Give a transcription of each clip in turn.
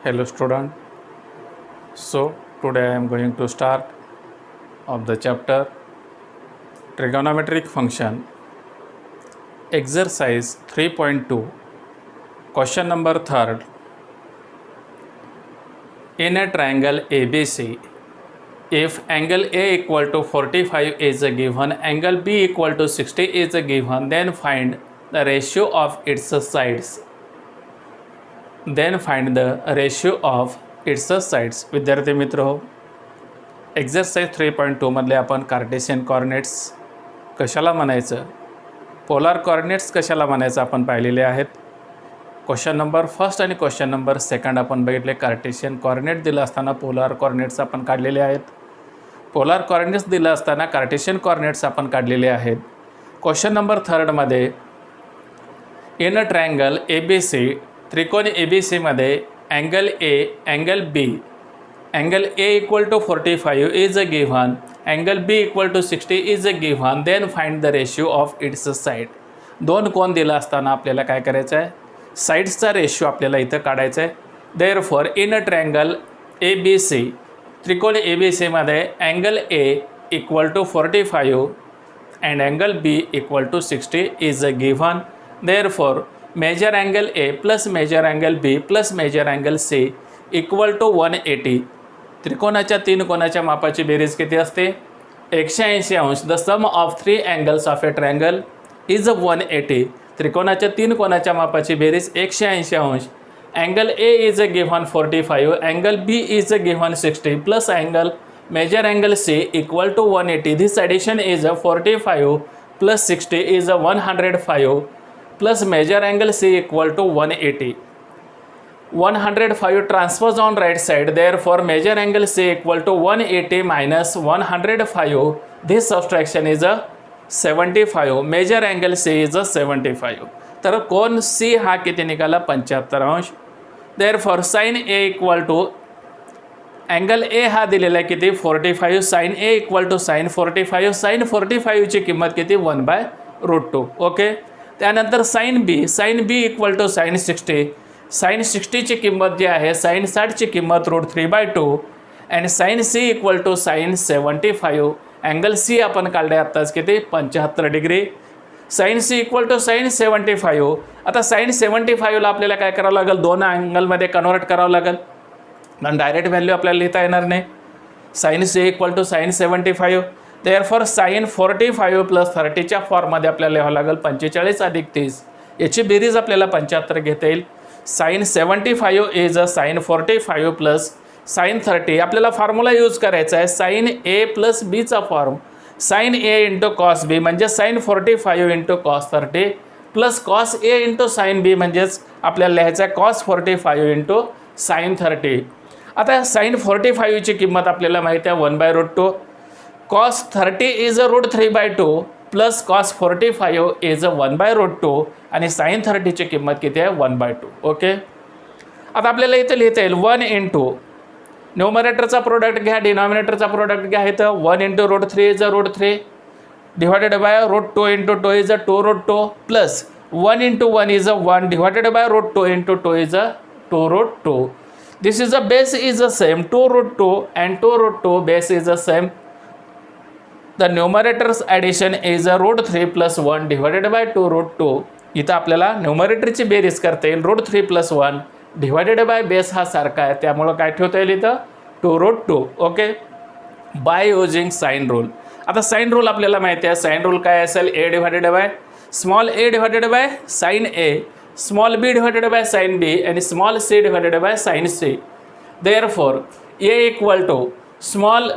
Hello student. So today I am going to start of the chapter trigonometric function, exercise 3.2, question number 3rd. In a triangle ABC, if angle A equal to 45 is a given, angle B equal to 60 is a given, then find the ratio of its sides. विद्यार्थी मित्र हो, exercise 3.2 मधले आपण Cartesian coordinates कशाला म्हणायचं, polar coordinates कशाला म्हणायचं आपण पाहिलेले आहेत. क्वेश्चन नंबर फर्स्ट आणि क्वेश्चन नंबर सेकंड आपण बघितले. कार्टेशियन कॉर्डिनेट दिलं असताना पोलार कॉर्डिनेट्स आपण काढलेले आहेत. पोलार कॉर्डिनेट्स दिलं असताना कार्टेशियन कॉर्डिनेट्स आपण काढलेले आहेत. क्वेश्चन नंबर 3rd मध्ये इन अ ट्रायंगल ABC, त्रिकोण ABC मध्ये angle A, angle B, angle A equal to 45 is a given, angle B equal to 60 is a given, then find the ratio of its side. दोन कोण दिला असताना आपल्याला काय करायचं आहे, साइड्सचा रेशिओ आपल्याला इथं काढायचा आहे. Therefore in a triangle ABC, त्रिकोण ABC मध्ये angle A equal to 45 and angle B equal to 60 is a given. Therefore measure angle A plus measure angle B plus measure angle C equal to 180. त्रिकोणाच्या तीन कोणाच्या मापाची बेरीज किती असते, 180 अंश. The sum of 3 angles of a triangle is 180. त्रिकोणाच्या तीन कोणाच्या मापाची बेरीज 180 अंश. Angle A is a given 45, angle B is a given 60 plus angle measure angle C equal to 180. This addition is 45 plus 60 is 105 plus measure angle C equal to 180. 105 transfers on right side, therefore measure angle C equal to 180 minus 105. This subtraction is a 75. Measure angle C is a 75. तर कोण C हा किती निघाला, 75 अंश. therefore sin A equal to angle A हा दिलेला आहे किती, 45. sin A equal to sin 45. sin 45 ची किंमत किती, 1/√2. ओके. त्यानंतर sine B equal to sine 60. Sine 60 ची किंमत जी आहे, साइन 60 ची किंमत √3/2 and sine C equal to sine 75. Angle C आपण काढले आत्ताच किती, 75 degree. Sine C equal to sine 75. आता साइन 75ला आपल्याला काय करावं लागेल, दोन अँगलमध्ये कन्वर्ट करावं लागेल, पण डायरेक्ट व्हॅल्यू आपल्याला लिहिता येणार नाही. Sine C equal to sine 75. Therefore sine 45 plus 30च्या फॉर्ममध्ये आपल्याला लिहावं लागेल 45 अधिक 30. याची बेरीज आपल्याला 75 घेता येईल. Sine 75 is a sine 45 plus sine 30. आपल्याला फॉर्म्युला यूज करायचा आहे, साइन A प्लस बीचा form. Sine A into cos B म्हणजे sine 45 into cos 30 plus cos A into sine B म्हणजेच आपल्याला लिहायचं आहे कॉस 45 इंटू साइन 30. आता साइन 45 ची किंमत आपल्याला माहिती आहे 1/√2. cos 30 is a √3/2 plus cos 45 is अ 1/√2 आणि sin 30 ची किंमत किती आहे, 1/2. ओके. आता आपल्याला इथे लिहिता येईल 1 इंटू न्यूमरेटरचा प्रोडक्ट घ्या, डिनॉमिनेटरचा प्रोडक्ट घ्या. इथं 1 into √3 is a √3 divided by √2 into 2 is a 2√2 plus 1 into 1 is a 1 divided by √2 into 2 is a 2√2. This is a base is a same 2√2 and 2√2 base is a same. The numerator's addition is a √3 plus 1 divided by 2√2. इथं आपल्याला न्यूमरेटरची बेरीज करता येईल, √3 plus 1 divided by base हा सारखा आहे, त्यामुळं काय ठेवता येईल इथं 2√2. Okay. By using sine rule. आता साइन रूल आपल्याला माहिती आहे, साइन रूल काय असेल, A divided by small a divided by sine A, small b divided by sine B आणि small c divided by sine C. Therefore A equal to small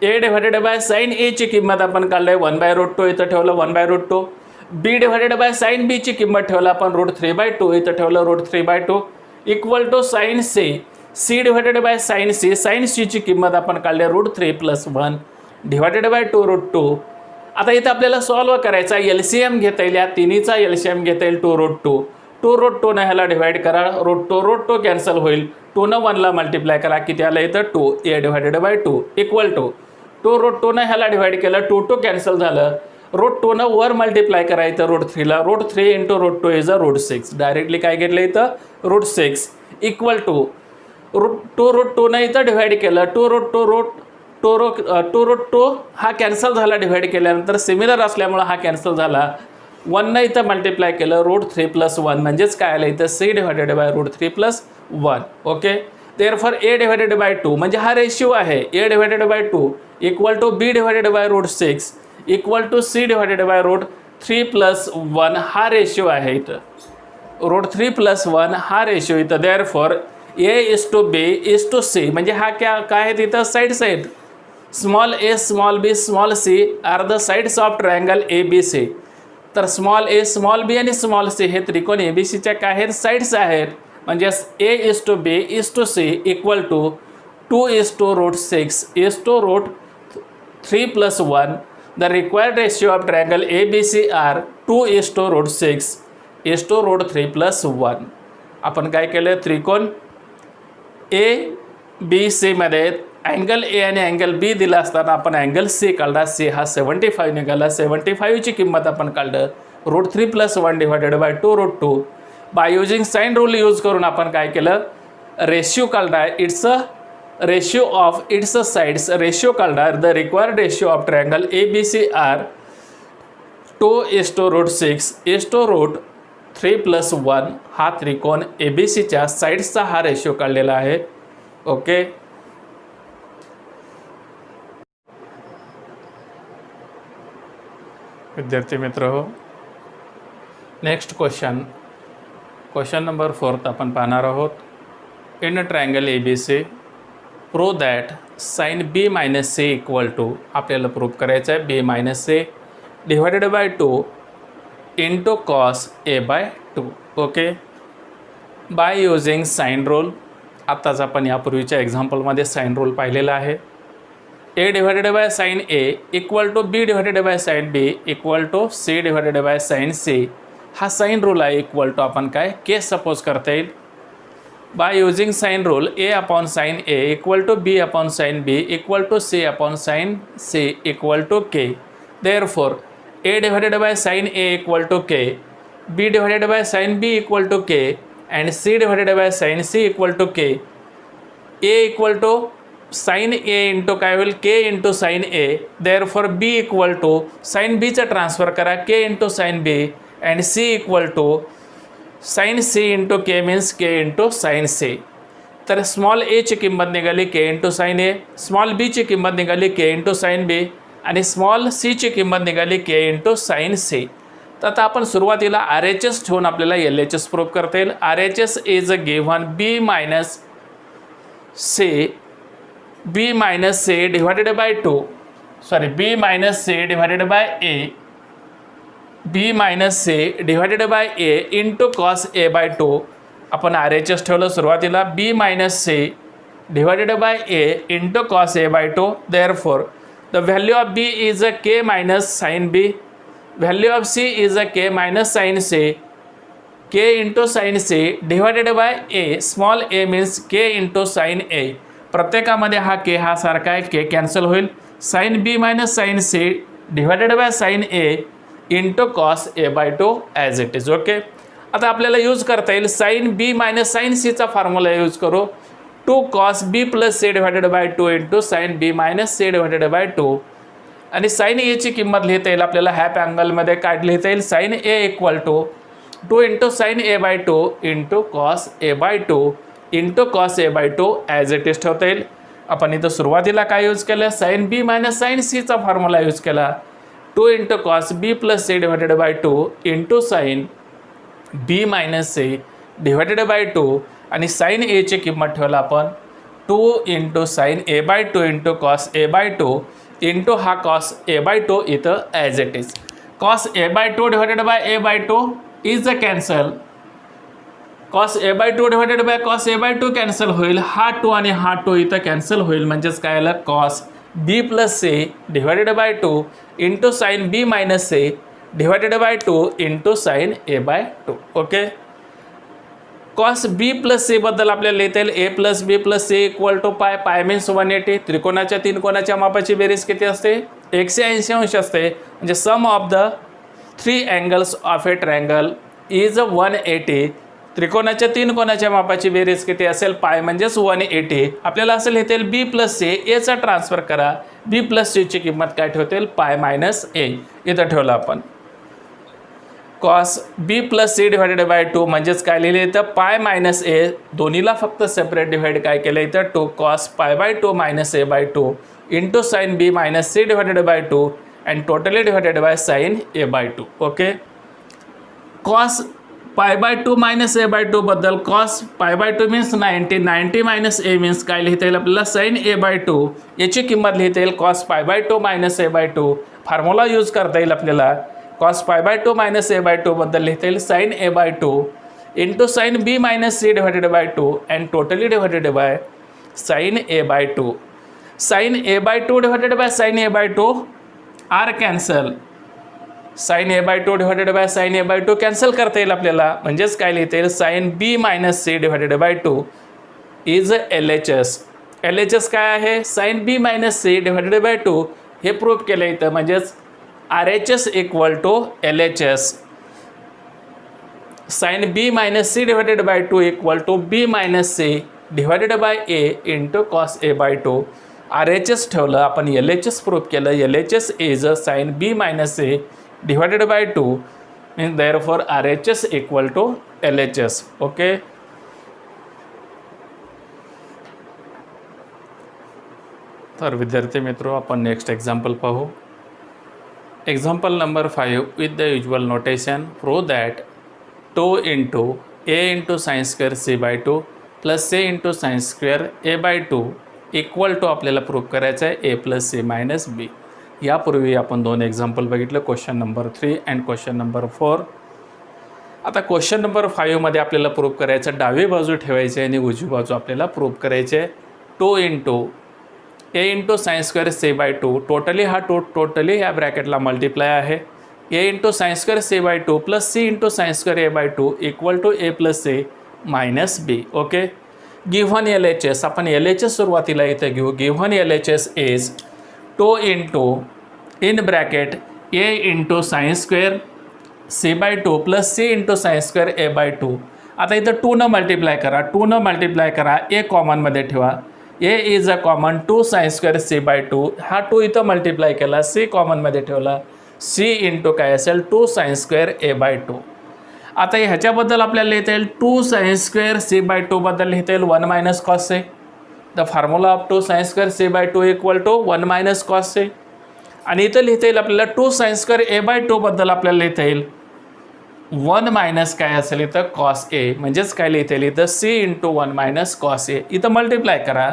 A divided by sine A ची किंमत आपण काढली 1/√2 इथं ठेवलं 1/√2. B divided by sine B ची किंमत ठेवलं आपण √3/2 इथं ठेवलं √3/2 equal to sine C divided by sine C ची किंमत आपण काढली √3 प्लस 1 डिवायडेड बाय 2√2. आता इथं आपल्याला सॉल्व करायचा, LCM घेता येईल, या तिन्हीचा LCM घेता येईल 2√2. 2√2 ने ह्याला डिवाइड करा, √2 कॅन्सल होईल, 2 ने 1 ला मल्टिप्लाय करा, किती आलं इथं 2. A divided by 2 equal to 2√2 ने ह्याला डिवाइड केलं, 2 कॅन्सल झालं, रूट 2 न वर मल्टिप्लाय करायचं रूट 3ला. Root 3 into root 2 is a root 6. Directly काय घेतलं इथं रूट 6 इक्वल टू रूट 2 न इथं डिवाइड केलं. 2 रूट 2 हा कॅन्सल झाला डिवाइड केल्यानंतर. सिमिलर असल्यामुळं हा कॅन्सल झाला. 1 न इथं मल्टिप्लाय केलं रूट 3 प्लस 1 म्हणजेच काय आलं इथं c divided by root 3 plus 1. Okay, therefore A divided by 2 म्हणजे हा रेशिओ आहे. A divided by 2 equal to b divided by root 6 equal to c divided by root 3 plus 1 हा रेशिओ आहे इथं. रूट 3 प्लस 1 हा रेशिओ इथं. Therefore A is to B is to C म्हणजे हा काय आहे तिथं साईड्स आहेत. Small A small B small C are the sides of triangle A B C. तर स्मॉल ए स्मॉल बी आणि स्मॉल सी हे त्रिकोण ए बी सीच्या काय आहेत साईड्स आहेत. म्हणजे a is to B is to c equal to 2 is to root 6 is to root 3 plus 1. The required ratio of triangle A B C are 2 is to root 6 is to root 3 plus 1. आपण काय केलं त्रिकोण A B सीमध्ये angle A आणि angle बी दिला असताना आपण angle C काढला. सी हा 75 निघाला. 75ची किंमत आपण काढलं root 3 plus 1 divided by 2 root 2. By using sine rule use करून आपण काय केलं रेशिओ काढला. It's a ratio of it's sides ratio काढला. The required ratio of triangle A B C are 2 is to root 6 is to root 3 plus 1. हा त्रिकोण A B सीच्या साईड्सचा हा रेशिओ काढलेला आहे. ओके, विद्यार्थी मित्र हो, नेक्स्ट क्वेश्चन नंबर 4 आपण पाहणार आहोत. In triangle A B C prove that sine B minus C equal to आपल्याला प्रूव्ह करायचं आहे B minus C divided by 2 into cos A by 2. Okay, by using sine rule. आत्ताच आपण यापूर्वीच्या एक्झाम्पलमध्ये साइन रूल पाहिलेला आहे. A divided by sine A equal to b divided by sine B equal to c divided by sine C. हा sine rule आहे. Equal to आपण काय केस सपोज करता येईल. By using sine rule A upon sine A equal to B upon sine B equal to C upon sine C equal to K. Therefore A divided by sine A equal to K, B divided by sine B equal to K and C divided by sine C equal to K. A equal to sine A into काय होईल K into sine A. Therefore B equal to sine बीचं transfer करा k into sine B and C equal to sine C into k means K into sine C. तर small एची किंमत निघाली k into sine A, small बीची किंमत निघाली k into sine बी आणि स्मॉल सीची किंमत निघाली के इंटू साइन सी. तर आता आपण सुरुवातीला आर एच एस ठेवून आपल्याला एल एच एस प्रूव्ह करता येईल. R H S is a given b minus C divided by 2 b minus C divided by a, b minus C divided by A into cos A by 2. आपण R H S ठेवलं सुरुवातीला b minus C divided by A into cos A by 2. Therefore the value of b is a k minus sine B, value of c is a k minus sine C, K into sine C divided by A. Small A means K into sine A. प्रत्येकामध्ये हा K हा सारखा आहे. K cancel होईल. Sine B minus sine C divided by sine A into cos A by 2 as it is. Okay, आता आपल्याला use करता येईल साइन बी मायनस साइन सीचा फॉर्म्युला यूज करू. 2 cos B plus C divided by 2 into sine B minus C divided by 2. आणि sine एची किंमत लिहिता येईल आपल्याला हॅप अँगलमध्ये काय लिहिता येईल sine A equal to 2 into sine A by 2 into cos A by 2 into cos A by 2 as it is ठेवता येईल. आपण इथं सुरुवातीला काय यूज केलं साइन बी मायनस साइन सीचा फॉर्म्युला यूज केला. 2 into cos B plus C divided by 2 into sine B minus C divided by 2 आणि साइन एची किंमत ठेवला आपण 2 into sine A by 2 into cos A by 2 into हा cos A by 2 इथं as it is. Cos A by 2 divided by A by 2 is a cancel. Cos A by 2 divided by cos A by 2 cancel होईल. हा 2 आणि हा 2 इथं cancel होईल. म्हणजेच काय आलं cos B plus C divided by 2 into sine B minus C divided by 2 into sine A by 2. Okay, cos B plus C बद्दल आपल्याला लिहिता येईल A plus B plus C equal to pi. Pi means 180. त्रिकोणाच्या 3 कोणाच्या मापाची बेरीज किती असते 180 अंश असते, म्हणजे sum of the 3 angles of a triangle is 180. त्रिकोणाच्या 3 कोणाच्या मापाची बेरीज किती असेल? पाय म्हणजेच 180. आपल्याला असं लिहिता येईल बी प्लस सी, एचा ट्रान्सफर करा, बी प्लस सीची किंमत काय ठेवता येईल? पाय मायनस ए. इथं ठेवलं आपण cos B plus C divided by 2, म्हणजेच काय लिहिले इथं? पाय मायनस ए. दोन्हीला फक्त सेपरेट डिवाइड काय केलं इथं? 2 cos pi by 2 minus A by 2 into sine B minus C divided by 2 and totally divided by sine A by 2. Okay, cos pi by 2 minus A by 2 बद्दल cos pi by 2 means 90, 90 minus A means काय लिहिता येईल आपल्याला? Sine A by 2. याची किंमत लिहिता येईल cos pi by 2 minus A by 2. Formula use करता येईल आपल्याला. Cos pi by 2 minus A by 2 बद्दल लिहिता येईल sine A by 2 into sine B minus C divided by 2 and totally divided by sine A by 2. Sine A by 2 divided by sine A by 2 are cancel. Sine A by 2 divided by sine A by 2 cancel करता येईल आपल्याला. म्हणजेच काय लिहिता येईल? Sine B minus C divided by 2 is L H S. L H S काय आहे? Sign B minus C divided by 2. हे प्रूफ केलं इथं. म्हणजेच R H S equal to L H S. Sine B minus C divided by 2 equal to B minus C divided by A into cos A by 2. R H S ठेवलं आपण, L H S proof केलं. L H S is sine B minus C divided by 2 means therefore R H S equal to L H S. Okay, तर विद्यार्थी मित्रों आपण next example पाहू. Example number 5 with the usual notation. Prove that 2 into A into sine square C by 2 plus C into sine square A by 2 equal to आपल्याला prove करायचं आहे A plus C minus B. यापूर्वी आपण 2 example बघितलं, question number 3 and question number 4. आता question number 5 मध्ये आपल्याला prove करायचं डावी बाजू ठेवायची आणि उजवी बाजू आपल्याला प्रूव्ह करायचे. 2 into A into sine square C by 2 totally हा टोटली या ब्रॅकेटला मल्टिप्लाय आहे. A into sine square C by 2 plus C into sine square A by 2 equal to A plus C minus B. Okay, given L H S. आपण L H S सुरुवातीला इथे घेऊ. Given L H S is 2 into in bracket A into sine square C by 2 plus C into sine square A by 2. आता इथं 2 न multiply करा, 2 न multiply करा, ए कॉमनमध्ये ठेवा. A is a common 2 sine square C by 2. हा 2 इथं मल्टिप्लाय केला, सी कॉमनमध्ये ठेवला, सी इंटू काय असेल 2 साइन स्क्वेअर ए बाय 2. आता ह्याच्याबद्दल आपल्याला लिहिता येईल 2 साइन स्क्वेअर सी बाय 2 बद्दल लिहिता येईल 1 minus cos A. The formula of 2 sine square C by 2 equal to 1 minus cos A. आणि इथं लिहिता येईल आपल्याला 2 साइन स्क्वेअर ए बाय 2 बद्दल आपल्याला लिहिता येईल 1 मायनस काय असेल इथं कॉस ए. म्हणजेच काय लिहिता येईल इथं C into 1 minus cos A. इथं मल्टिप्लाय करा.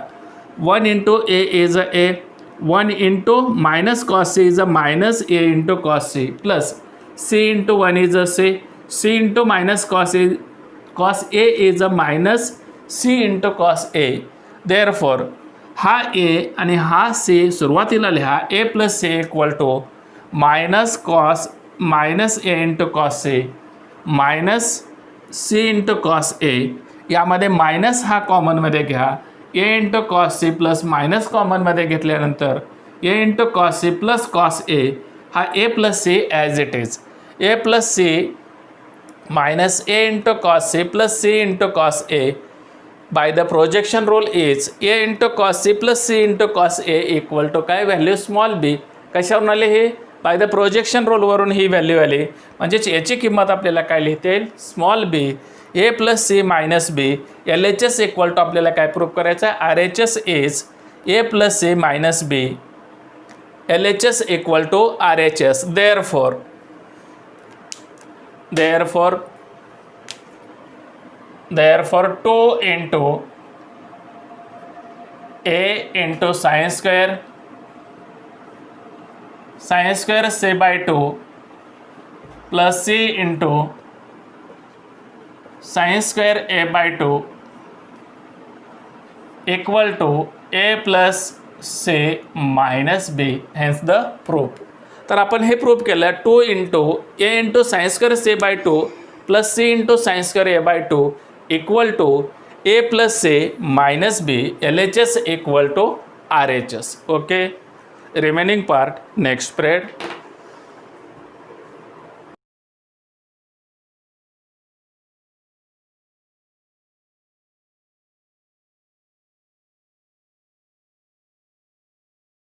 1 into A is a A, 1 into minus cos C is a minus A into cos C plus C into 1 is a C into minus cos A is a minus C into cos A. Therefore हा A आणि हा C सुरुवातीला लिहा. A plus C equal to minus cos minus A into cos C minus C into cos A. यामध्ये minus हा कॉमनमध्ये घ्या. A into cos C plus minus कॉमनमध्ये घेतल्यानंतर A into cos C plus cos A. हा A plus C as it is. A plus C minus A into cos C plus C into cos A by the projection rule is A into cos C plus C into cos A equal to काय value small B. कशावरून आले हे? By the projection रूलवरून ही value आली. म्हणजेच याची किंमत आपल्याला काय लिहिता येईल? Small B A plus C minus B. L H S equal to आपल्याला काय प्रूव्ह करायचं आहे? R H S is A plus C minus B. L H S equal to R H S. Therefore 2 into A into sine square C by 2 plus C into sine square A by 2 equal to A plus C minus B. Hence the proof. तर आपण हे proof केलं 2 into A into sine square C by 2 plus C into sine square A by 2 equal to A plus C minus B. L H S equal to R H S. Okay, remaining part next spread.